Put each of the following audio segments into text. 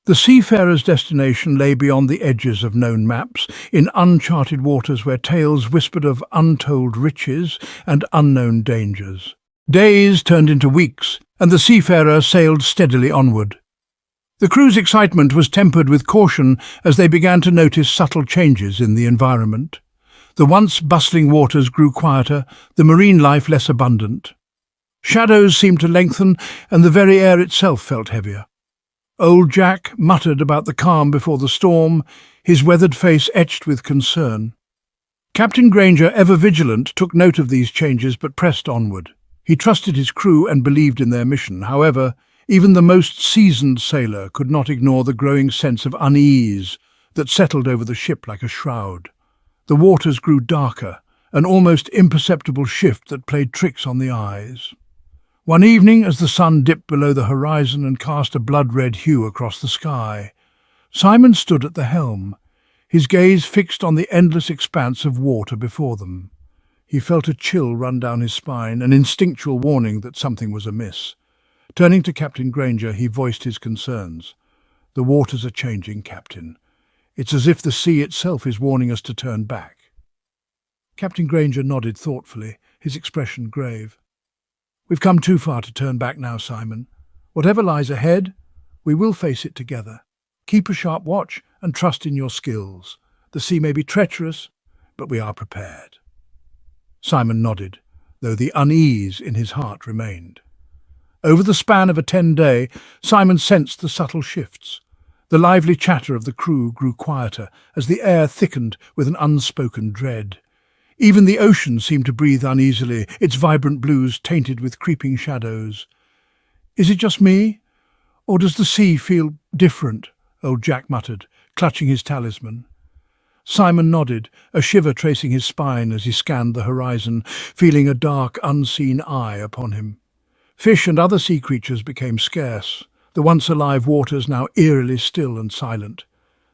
The Seafarer's destination lay beyond the edges of known maps, in uncharted waters where tales whispered of untold riches and unknown dangers. Days turned into weeks, and the Seafarer sailed steadily onward. The crew's excitement was tempered with caution as they began to notice subtle changes in the environment. The once bustling waters grew quieter, the marine life less abundant. Shadows seemed to lengthen, and the very air itself felt heavier. Old Jack muttered about the calm before the storm, his weathered face etched with concern. Captain Granger, ever vigilant, took note of these changes but pressed onward. He trusted his crew and believed in their mission. However, even the most seasoned sailor could not ignore the growing sense of unease that settled over the ship like a shroud. The waters grew darker, an almost imperceptible shift that played tricks on the eyes. One evening, as the sun dipped below the horizon and cast a blood-red hue across the sky, Simon stood at the helm, his gaze fixed on the endless expanse of water before them. He felt a chill run down his spine, an instinctual warning that something was amiss. Turning to Captain Granger, he voiced his concerns. "The waters are changing, Captain. It's as if the sea itself is warning us to turn back." Captain Granger nodded thoughtfully, his expression grave. "We've come too far to turn back now, Simon. Whatever lies ahead, we will face it together. Keep a sharp watch and trust in your skills. The sea may be treacherous, but we are prepared." Simon nodded, though the unease in his heart remained. Over the span of a 10-day, Simon sensed the subtle shifts. The lively chatter of the crew grew quieter as the air thickened with an unspoken dread. Even the ocean seemed to breathe uneasily, its vibrant blues tainted with creeping shadows. "Is it just me? Or does the sea feel different?" old Jack muttered, clutching his talisman. Simon nodded, a shiver tracing his spine as he scanned the horizon, feeling a dark, unseen eye upon him. Fish and other sea creatures became scarce, the once-alive waters now eerily still and silent.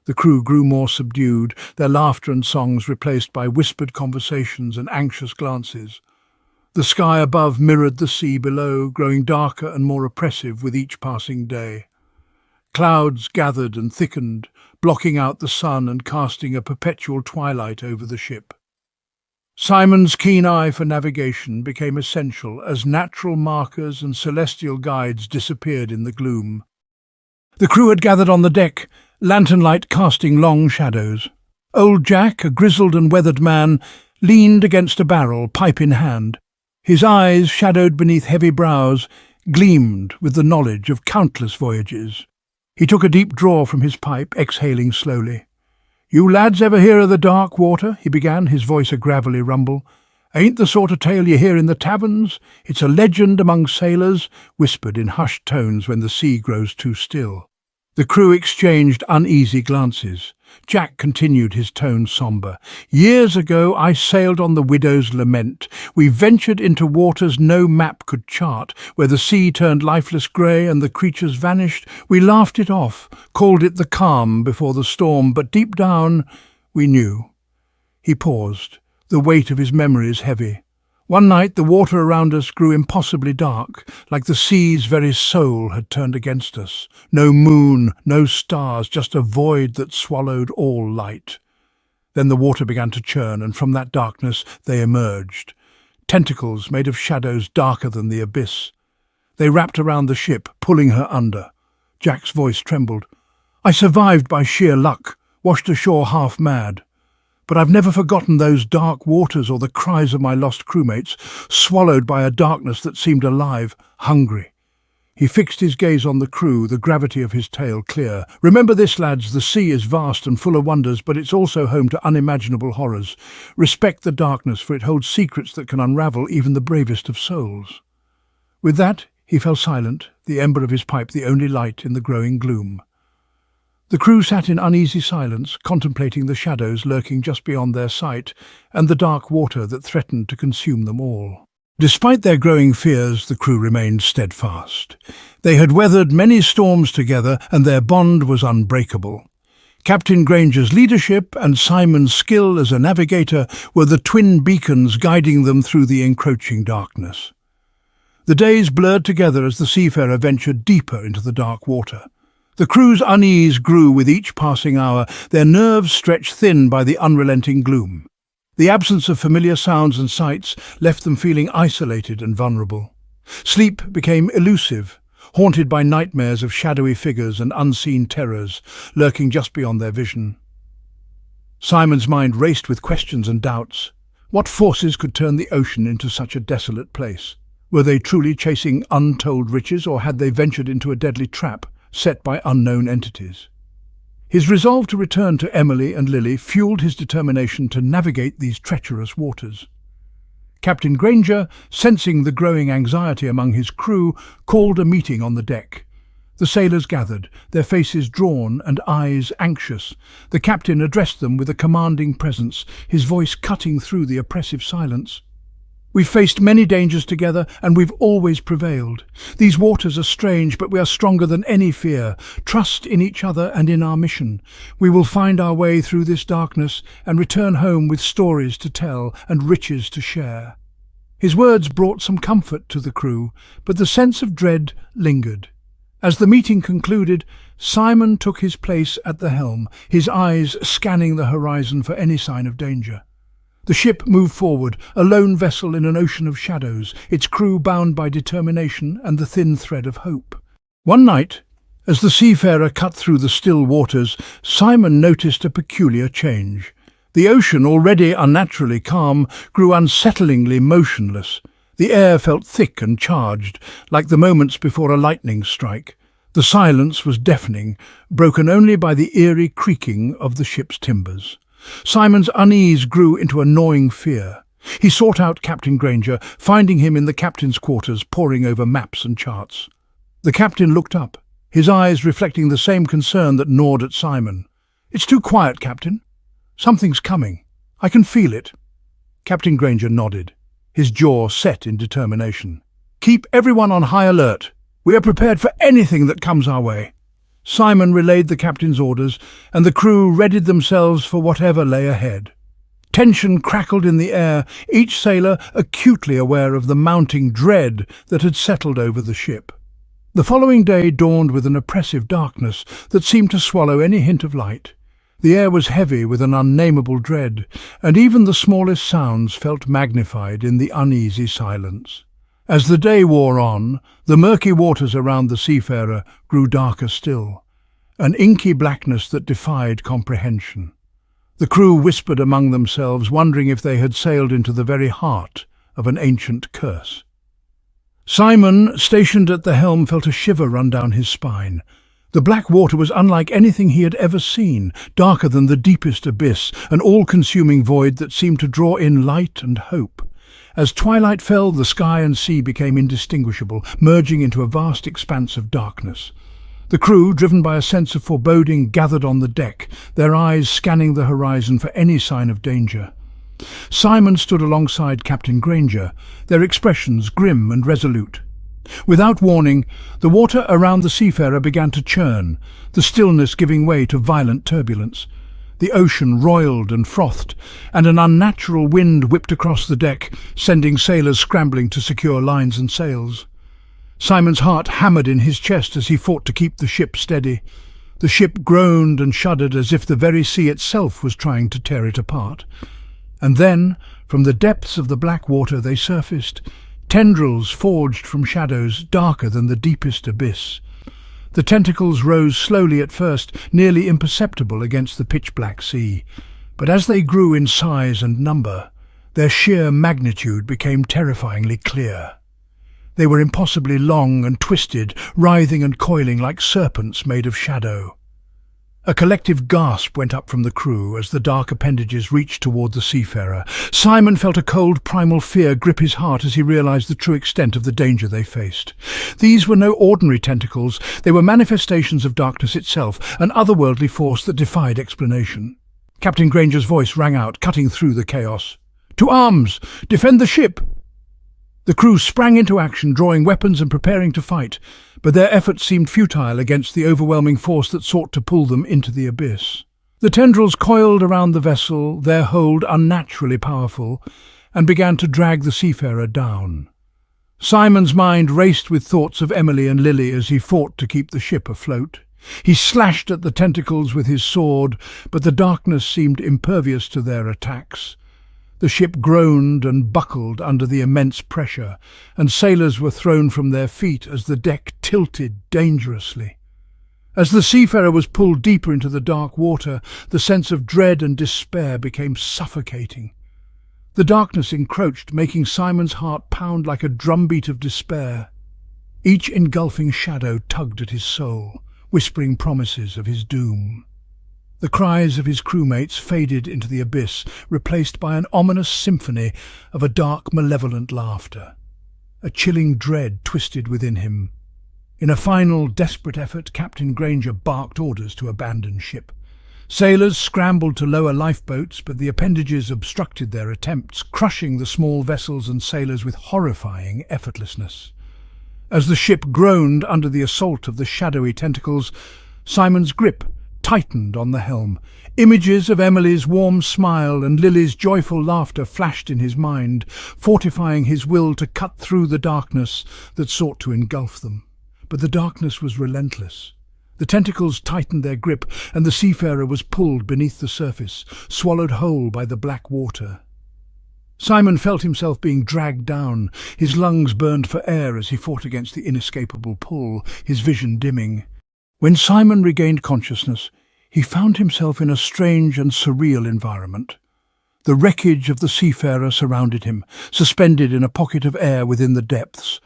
The crew grew more subdued, their laughter and songs replaced by whispered conversations and anxious glances. The sky above mirrored the sea below, growing darker and more oppressive with each passing day. Clouds gathered and thickened, blocking out the sun and casting a perpetual twilight over the ship. Simon's keen eye for navigation became essential as natural markers and celestial guides disappeared in the gloom. The crew had gathered on the deck, lantern light casting long shadows. Old Jack, a grizzled and weathered man, leaned against a barrel, pipe in hand. His eyes, shadowed beneath heavy brows, gleamed with the knowledge of countless voyages. He took a deep draw from his pipe, exhaling slowly. "You lads ever hear of the dark water?" he began, his voice a gravelly rumble. "Ain't the sort of tale you hear in the taverns? It's a legend among sailors," whispered in hushed tones when the sea grows too still. The crew exchanged uneasy glances. Jack continued, his tone sombre. "Years ago I sailed on the Widow's Lament. We ventured into waters no map could chart, where the sea turned lifeless grey and the creatures vanished. We laughed it off, called it the calm before the storm, but deep down we knew." He paused, the weight of his memories heavy. One night the water around us grew impossibly dark, like the sea's very soul had turned against us. No moon, no stars, just a void that swallowed all light. Then the water began to churn, and from that darkness they emerged. Tentacles made of shadows darker than the abyss. They wrapped around the ship, pulling her under. Jack's voice trembled. "I survived by sheer luck, washed ashore half mad. But I've never forgotten those dark waters or the cries of my lost crewmates, swallowed by a darkness that seemed alive, hungry." He fixed his gaze on the crew, the gravity of his tale clear. "Remember this, lads, the sea is vast and full of wonders, but it's also home to unimaginable horrors. Respect the darkness, for it holds secrets that can unravel even the bravest of souls." With that, he fell silent, the ember of his pipe the only light in the growing gloom. The crew sat in uneasy silence, contemplating the shadows lurking just beyond their sight and the dark water that threatened to consume them all. Despite their growing fears, the crew remained steadfast. They had weathered many storms together, and their bond was unbreakable. Captain Granger's leadership and Simon's skill as a navigator were the twin beacons guiding them through the encroaching darkness. The days blurred together as the Seafarer ventured deeper into the dark water. The crew's unease grew with each passing hour, their nerves stretched thin by the unrelenting gloom. The absence of familiar sounds and sights left them feeling isolated and vulnerable. Sleep became elusive, haunted by nightmares of shadowy figures and unseen terrors lurking just beyond their vision. Simon's mind raced with questions and doubts. What forces could turn the ocean into such a desolate place? Were they truly chasing untold riches, or had they ventured into a deadly trap set by unknown entities? His resolve to return to Emily and Lily fueled his determination to navigate these treacherous waters. Captain Granger, sensing the growing anxiety among his crew, called a meeting on the deck. The sailors gathered, their faces drawn and eyes anxious. The captain addressed them with a commanding presence, his voice cutting through the oppressive silence. "We've faced many dangers together, and we've always prevailed. These waters are strange, but we are stronger than any fear. Trust in each other and in our mission. We will find our way through this darkness and return home with stories to tell and riches to share." His words brought some comfort to the crew, but the sense of dread lingered. As the meeting concluded, Simon took his place at the helm, his eyes scanning the horizon for any sign of danger. The ship moved forward, a lone vessel in an ocean of shadows, its crew bound by determination and the thin thread of hope. One night, as the Seafarer cut through the still waters, Simon noticed a peculiar change. The ocean, already unnaturally calm, grew unsettlingly motionless. The air felt thick and charged, like the moments before a lightning strike. The silence was deafening, broken only by the eerie creaking of the ship's timbers. Simon's unease grew into a gnawing fear. He sought out Captain Granger, finding him in the captain's quarters, poring over maps and charts. The captain looked up, his eyes reflecting the same concern that gnawed at Simon. "It's too quiet, Captain. Something's coming. I can feel it." Captain Granger nodded, his jaw set in determination. "Keep everyone on high alert. We are prepared for anything that comes our way." Simon relayed the captain's orders, and the crew readied themselves for whatever lay ahead. Tension crackled in the air, each sailor acutely aware of the mounting dread that had settled over the ship. The following day dawned with an oppressive darkness that seemed to swallow any hint of light. The air was heavy with an unnameable dread, and even the smallest sounds felt magnified in the uneasy silence. As the day wore on, the murky waters around the Seafarer grew darker still, an inky blackness that defied comprehension. The crew whispered among themselves, wondering if they had sailed into the very heart of an ancient curse. Simon, stationed at the helm, felt a shiver run down his spine. The black water was unlike anything he had ever seen, darker than the deepest abyss, an all-consuming void that seemed to draw in light and hope. As twilight fell, the sky and sea became indistinguishable, merging into a vast expanse of darkness. The crew, driven by a sense of foreboding, gathered on the deck, their eyes scanning the horizon for any sign of danger. Simon stood alongside Captain Granger, their expressions grim and resolute. Without warning, the water around the Seafarer began to churn, the stillness giving way to violent turbulence. The ocean roiled and frothed, and an unnatural wind whipped across the deck, sending sailors scrambling to secure lines and sails. Simon's heart hammered in his chest as he fought to keep the ship steady. The ship groaned and shuddered as if the very sea itself was trying to tear it apart. And then, from the depths of the black water they surfaced, tendrils forged from shadows darker than the deepest abyss. The tentacles rose slowly at first, nearly imperceptible against the pitch-black sea, but as they grew in size and number, their sheer magnitude became terrifyingly clear. They were impossibly long and twisted, writhing and coiling like serpents made of shadow. A collective gasp went up from the crew as the dark appendages reached toward the Seafarer. Simon felt a cold primal fear grip his heart as he realized the true extent of the danger they faced. These were no ordinary tentacles, they were manifestations of darkness itself, an otherworldly force that defied explanation. Captain Granger's voice rang out, cutting through the chaos. "To arms! Defend the ship!" The crew sprang into action, drawing weapons and preparing to fight, but their efforts seemed futile against the overwhelming force that sought to pull them into the abyss. The tendrils coiled around the vessel, their hold unnaturally powerful, and began to drag the Seafarer down. Simon's mind raced with thoughts of Emily and Lily as he fought to keep the ship afloat. He slashed at the tentacles with his sword, but the darkness seemed impervious to their attacks. The ship groaned and buckled under the immense pressure, and sailors were thrown from their feet as the deck tilted dangerously. As the Seafarer was pulled deeper into the dark water, the sense of dread and despair became suffocating. The darkness encroached, making Simon's heart pound like a drumbeat of despair. Each engulfing shadow tugged at his soul, whispering promises of his doom. The cries of his crewmates faded into the abyss, replaced by an ominous symphony of a dark, malevolent laughter. A chilling dread twisted within him. In a final, desperate effort, Captain Granger barked orders to abandon ship. Sailors scrambled to lower lifeboats, but the appendages obstructed their attempts, crushing the small vessels and sailors with horrifying effortlessness. As the ship groaned under the assault of the shadowy tentacles, Simon's grip tightened on the helm. Images of Emily's warm smile and Lily's joyful laughter flashed in his mind, fortifying his will to cut through the darkness that sought to engulf them. But the darkness was relentless. The tentacles tightened their grip, and the Seafarer was pulled beneath the surface, swallowed whole by the black water. Simon felt himself being dragged down. His lungs burned for air as he fought against the inescapable pull, his vision dimming. When Simon regained consciousness, he found himself in a strange and surreal environment. The wreckage of the Seafarer surrounded him, suspended in a pocket of air within the depths.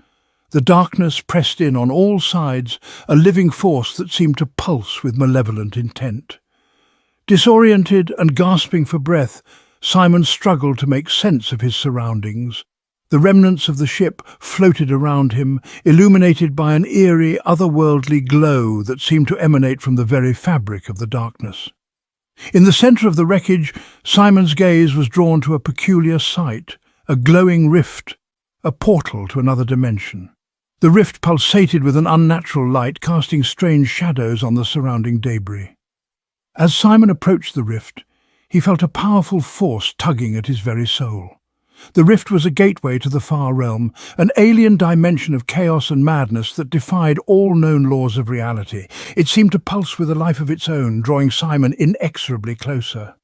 The darkness pressed in on all sides, a living force that seemed to pulse with malevolent intent. Disoriented and gasping for breath, Simon struggled to make sense of his surroundings. The remnants of the ship floated around him, illuminated by an eerie, otherworldly glow that seemed to emanate from the very fabric of the darkness. In the centre of the wreckage, Simon's gaze was drawn to a peculiar sight, a glowing rift, a portal to another dimension. The rift pulsated with an unnatural light, casting strange shadows on the surrounding debris. As Simon approached the rift, he felt a powerful force tugging at his very soul. The rift was a gateway to the far realm, an alien dimension of chaos and madness that defied all known laws of reality. It seemed to pulse with a life of its own, drawing Simon inexorably closer.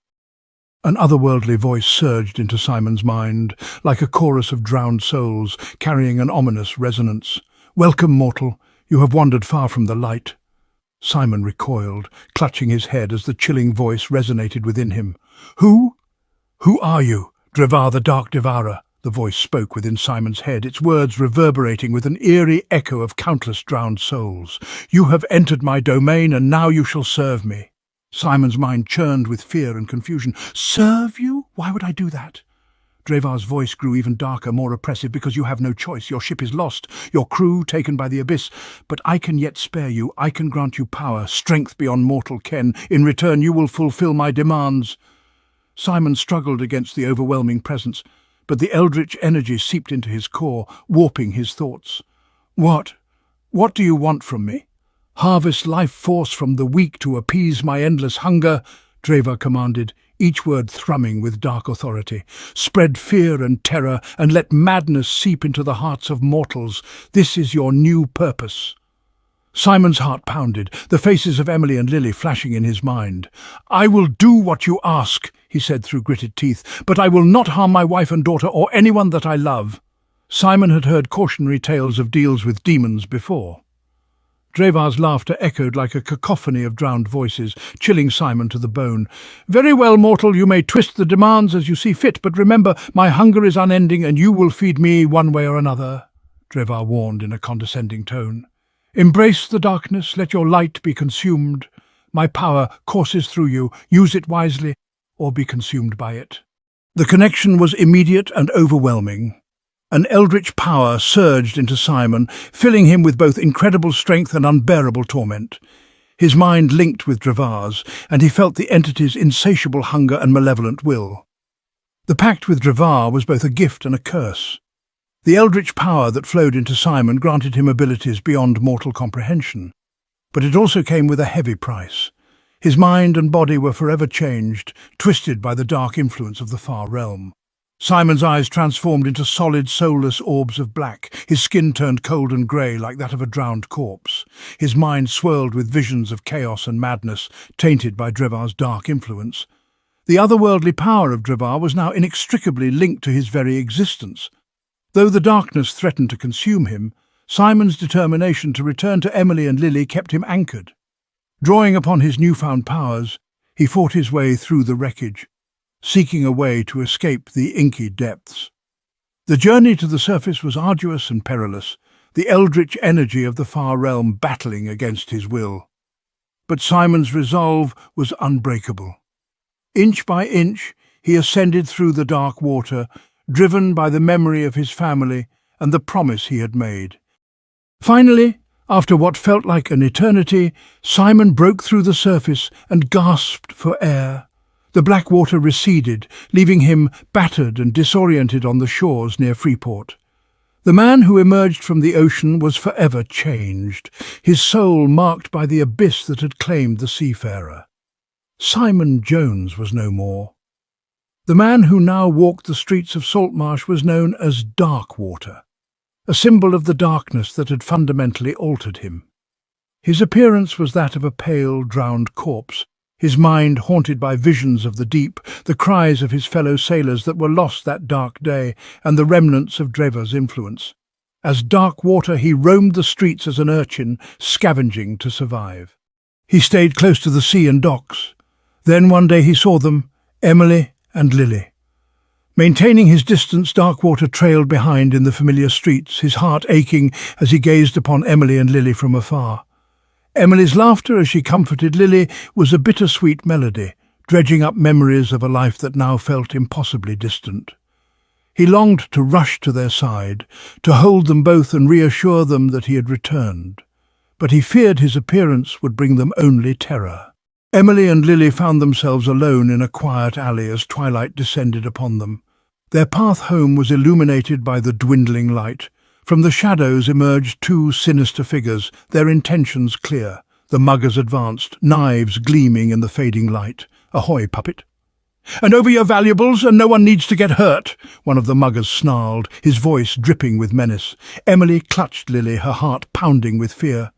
An otherworldly voice surged into Simon's mind, like a chorus of drowned souls, carrying an ominous resonance. "Welcome, mortal. You have wandered far from the light." Simon recoiled, clutching his head as the chilling voice resonated within him. "Who? Who are you? Drevar the Dark Devourer," the voice spoke within Simon's head, its words reverberating with an eerie echo of countless drowned souls. "You have entered my domain, and now you shall serve me." Simon's mind churned with fear and confusion. "Serve you? Why would I do that?" Drevar's voice grew even darker, more oppressive. "Because you have no choice. Your ship is lost, your crew taken by the abyss. But I can yet spare you. I can grant you power, strength beyond mortal ken. In return, you will fulfill my demands." Simon struggled against the overwhelming presence, but the eldritch energy seeped into his core, warping his thoughts. What do you want from me?" "Harvest life force from the weak to appease my endless hunger," Drevar commanded, each word thrumming with dark authority. "Spread fear and terror, and let madness seep into the hearts of mortals. This is your new purpose." Simon's heart pounded, the faces of Emily and Lily flashing in his mind. "I will do what you ask," he said through gritted teeth, "but I will not harm my wife and daughter or anyone that I love." Simon had heard cautionary tales of deals with demons before. Drevar's laughter echoed like a cacophony of drowned voices, chilling Simon to the bone. "Very well, mortal, you may twist the demands as you see fit, but remember, my hunger is unending and you will feed me one way or another," Drevar warned in a condescending tone. "Embrace the darkness, let your light be consumed. My power courses through you, use it wisely, or be consumed by it." The connection was immediate and overwhelming. An eldritch power surged into Simon, filling him with both incredible strength and unbearable torment. His mind linked with Drevar's, and he felt the entity's insatiable hunger and malevolent will. The pact with Drevar was both a gift and a curse. The eldritch power that flowed into Simon granted him abilities beyond mortal comprehension, but it also came with a heavy price. His mind and body were forever changed, twisted by the dark influence of the far realm. Simon's eyes transformed into solid, soulless orbs of black. His skin turned cold and grey like that of a drowned corpse. His mind swirled with visions of chaos and madness, tainted by Drevar's dark influence. The otherworldly power of Drevar was now inextricably linked to his very existence. Though the darkness threatened to consume him, Simon's determination to return to Emily and Lily kept him anchored. Drawing upon his newfound powers, he fought his way through the wreckage, seeking a way to escape the inky depths. The journey to the surface was arduous and perilous, the eldritch energy of the far realm battling against his will. But Simon's resolve was unbreakable. Inch by inch, he ascended through the dark water, driven by the memory of his family and the promise he had made. Finally, after what felt like an eternity, Simon broke through the surface and gasped for air. The black water receded, leaving him battered and disoriented on the shores near Freeport. The man who emerged from the ocean was forever changed, his soul marked by the abyss that had claimed the Seafarer. Simon Jones was no more. The man who now walked the streets of Saltmarsh was known as Darkwater, a symbol of the darkness that had fundamentally altered him. His appearance was that of a pale, drowned corpse, his mind haunted by visions of the deep, the cries of his fellow sailors that were lost that dark day, and the remnants of Drevar's influence. As Darkwater, he roamed the streets as an urchin, scavenging to survive. He stayed close to the sea and docks. Then one day he saw them, Emily and Lily. Maintaining his distance, Darkwater trailed behind in the familiar streets, his heart aching as he gazed upon Emily and Lily from afar. Emily's laughter as she comforted Lily was a bittersweet melody, dredging up memories of a life that now felt impossibly distant. He longed to rush to their side, to hold them both and reassure them that he had returned. But he feared his appearance would bring them only terror. Emily and Lily found themselves alone in a quiet alley as twilight descended upon them. Their path home was illuminated by the dwindling light. From the shadows emerged two sinister figures, their intentions clear. The muggers advanced, knives gleaming in the fading light. "Ahoy, puppet!" "And over your valuables, and no one needs to get hurt," one of the muggers snarled, his voice dripping with menace. Emily clutched Lily, her heart pounding with fear.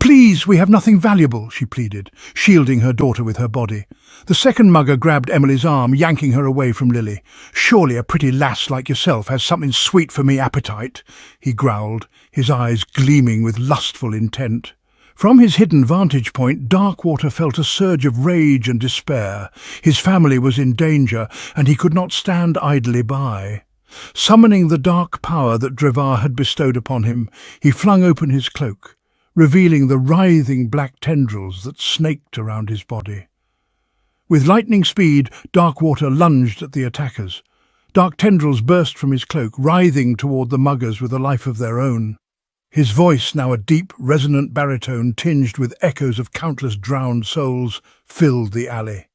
"Please, we have nothing valuable," she pleaded, shielding her daughter with her body. The second mugger grabbed Emily's arm, yanking her away from Lily. "Surely a pretty lass like yourself has something sweet for me appetite," he growled, his eyes gleaming with lustful intent. From his hidden vantage point, Darkwater felt a surge of rage and despair. His family was in danger, and he could not stand idly by. Summoning the dark power that Drevar had bestowed upon him, he flung open his cloak, revealing the writhing black tendrils that snaked around his body. With lightning speed, Darkwater lunged at the attackers. Dark tendrils burst from his cloak, writhing toward the muggers with a life of their own. His voice, now a deep, resonant baritone tinged with echoes of countless drowned souls, filled the alley.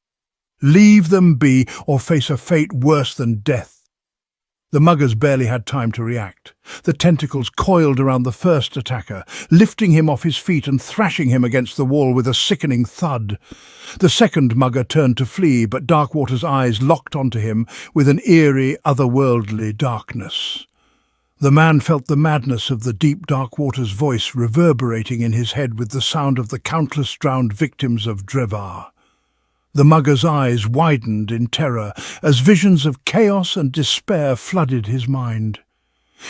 "Leave them be, or face a fate worse than death." The muggers barely had time to react. The tentacles coiled around the first attacker, lifting him off his feet and thrashing him against the wall with a sickening thud. The second mugger turned to flee, but Darkwater's eyes locked onto him with an eerie, otherworldly darkness. The man felt the madness of the deep Darkwater's voice reverberating in his head with the sound of the countless drowned victims of Drevar. The mugger's eyes widened in terror as visions of chaos and despair flooded his mind.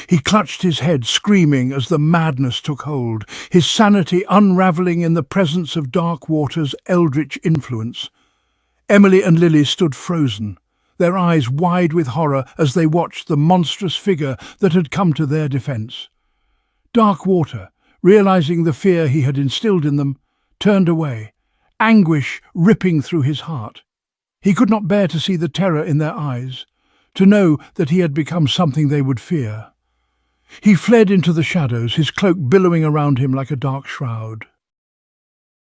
He clutched his head, screaming as the madness took hold, his sanity unravelling in the presence of Darkwater's eldritch influence. Emily and Lily stood frozen, their eyes wide with horror as they watched the monstrous figure that had come to their defence. Darkwater, realising the fear he had instilled in them, turned away, anguish ripping through his heart. He could not bear to see the terror in their eyes, to know that he had become something they would fear. He fled into the shadows, his cloak billowing around him like a dark shroud.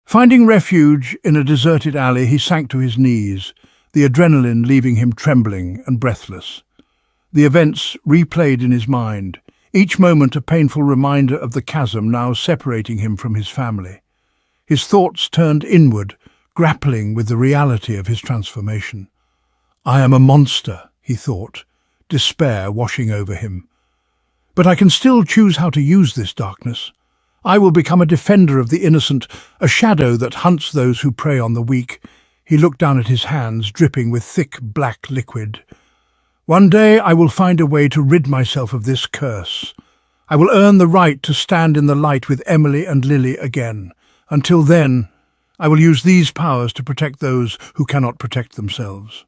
Finding refuge in a deserted alley, he sank to his knees, the adrenaline leaving him trembling and breathless. The events replayed in his mind, each moment a painful reminder of the chasm now separating him from his family. His thoughts turned inward, grappling with the reality of his transformation. "I am a monster," he thought, despair washing over him. But I can still choose how to use this darkness. I will become a defender of the innocent, a shadow that hunts those who prey on the weak. He looked down at his hands, dripping with thick black liquid. One day I will find a way to rid myself of this curse. I will earn the right to stand in the light with Emily and Lily again. Until then, I will use these powers to protect those who cannot protect themselves.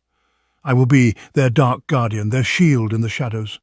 I will be their dark guardian, their shield in the shadows.